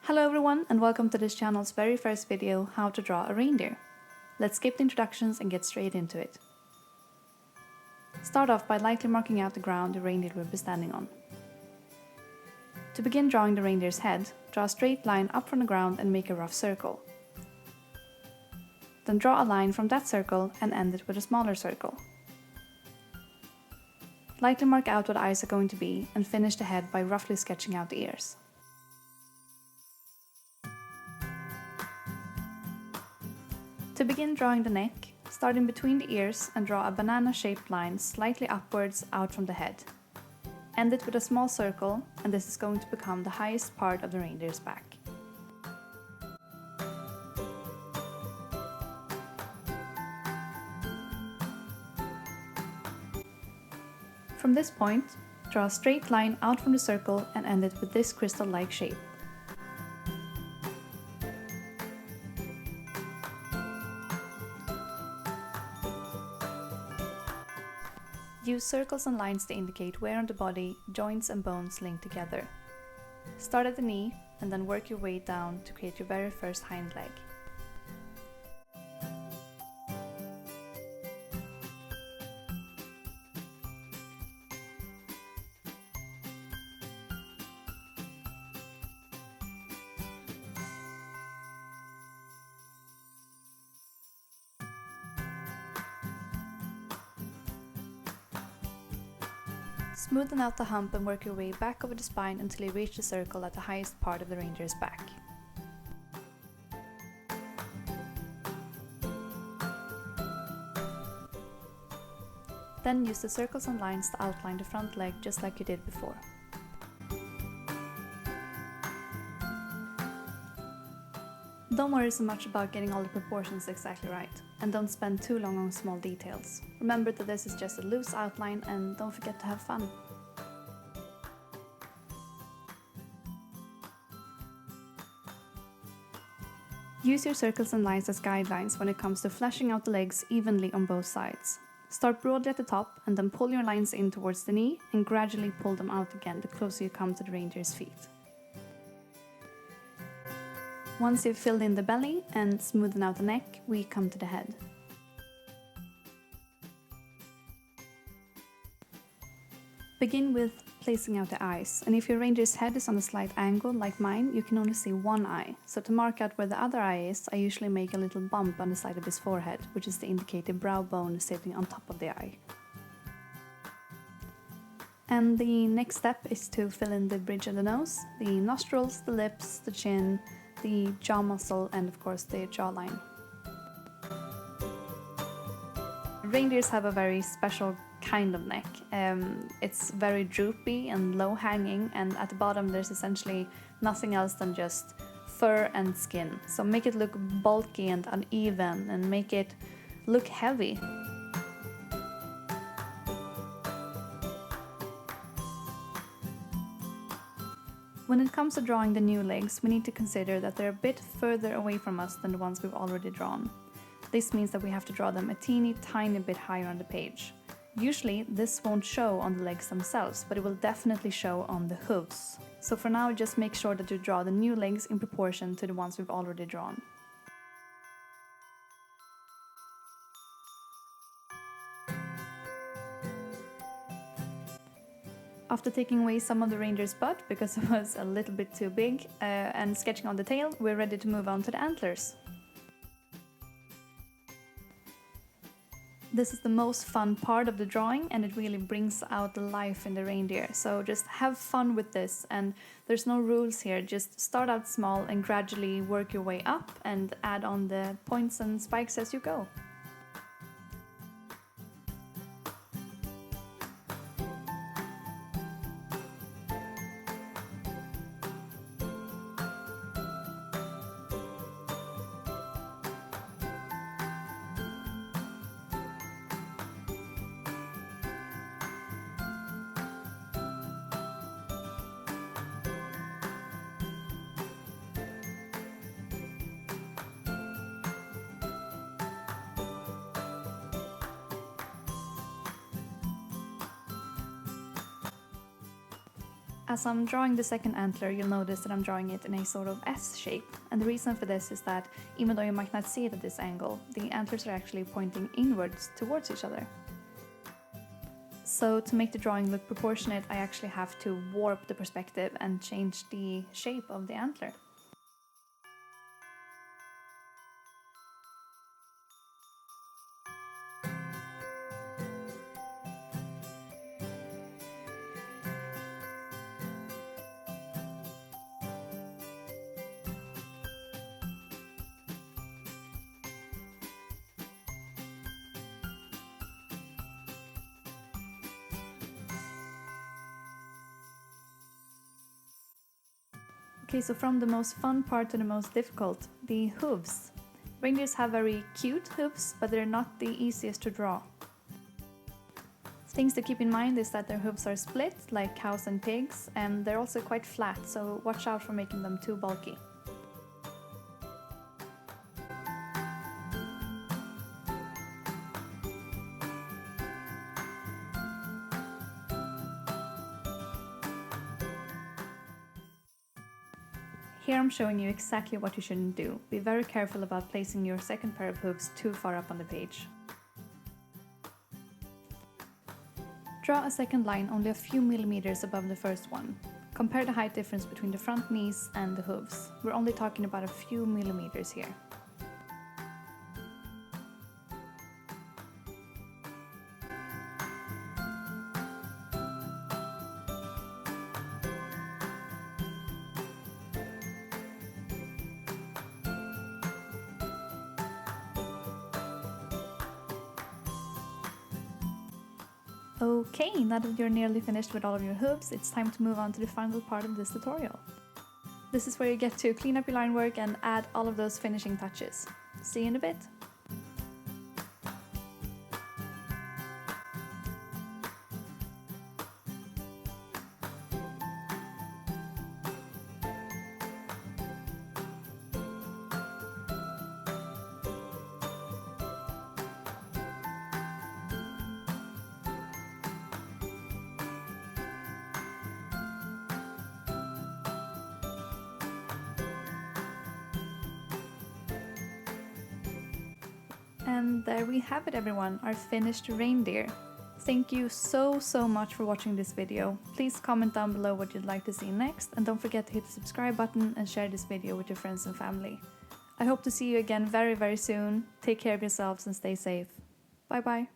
Hello everyone and welcome to this channel's very first video, how to draw a reindeer. Let's skip the introductions and get straight into it. Start off by lightly marking out the ground the reindeer will be standing on. To begin drawing the reindeer's head, draw a straight line up from the ground and make a rough circle. Then draw a line from that circle and end it with a smaller circle. Lightly mark out what the eyes are going to be and finish the head by roughly sketching out the ears. To begin drawing the neck, start in between the ears and draw a banana-shaped line slightly upwards out from the head. End it with a small circle, and this is going to become the highest part of the reindeer's back. From this point, draw a straight line out from the circle and end it with this crystal-like shape. Use circles and lines to indicate where on the body joints and bones link together. Start at the knee and then work your way down to create your very first hind leg. Smoothen out the hump and work your way back over the spine until you reach the circle at the highest part of the reindeer's back. Then use the circles and lines to outline the front leg just like you did before. Don't worry so much about getting all the proportions exactly right, and don't spend too long on small details. Remember that this is just a loose outline and don't forget to have fun. Use your circles and lines as guidelines when it comes to fleshing out the legs evenly on both sides. Start broadly at the top and then pull your lines in towards the knee and gradually pull them out again the closer you come to the reindeer's feet. Once you've filled in the belly and smoothened out the neck, we come to the head. Begin with placing out the eyes, and if your reindeer's head is on a slight angle like mine, you can only see one eye. So to mark out where the other eye is, I usually make a little bump on the side of his forehead, which is to indicate the brow bone sitting on top of the eye. And the next step is to fill in the bridge of the nose, the nostrils, the lips, the chin, the jaw muscle, and of course the jawline. Reindeers have a very special kind of neck. It's very droopy and low hanging, and at the bottom there's essentially nothing else than just fur and skin. So make it look bulky and uneven and make it look heavy. When it comes to drawing the new legs, we need to consider that they're a bit further away from us than the ones we've already drawn. This means that we have to draw them a teeny tiny bit higher on the page. Usually this won't show on the legs themselves, but it will definitely show on the hooves. So for now, just make sure that you draw the new legs in proportion to the ones we've already drawn. After taking away some of the reindeer's butt because it was a little bit too big and sketching on the tail, we're ready to move on to the antlers. This is the most fun part of the drawing, and it really brings out the life in the reindeer. So just have fun with this, and there's no rules here. Just start out small and gradually work your way up and add on the points and spikes as you go. As I'm drawing the second antler, you'll notice that I'm drawing it in a sort of S shape. And the reason for this is that even though you might not see it at this angle, the antlers are actually pointing inwards towards each other. So to make the drawing look proportionate, I actually have to warp the perspective and change the shape of the antler. Okay, so from the most fun part to the most difficult, the hooves. Reindeers have very cute hooves, but they're not the easiest to draw. Things to keep in mind is that their hooves are split, like cows and pigs, and they're also quite flat, so watch out for making them too bulky. Here I'm showing you exactly what you shouldn't do. Be very careful about placing your second pair of hooves too far up on the page. Draw a second line only a few millimeters above the first one. Compare the height difference between the front knees and the hooves. We're only talking about a few millimeters here. Okay, now that you're nearly finished with all of your hooves, it's time to move on to the final part of this tutorial. This is where you get to clean up your line work and add all of those finishing touches. See you in a bit! And there we have it everyone, our finished reindeer. Thank you so much for watching this video. Please comment down below what you'd like to see next, and don't forget to hit the subscribe button and share this video with your friends and family. I hope to see you again very soon. Take care of yourselves and stay safe. Bye bye.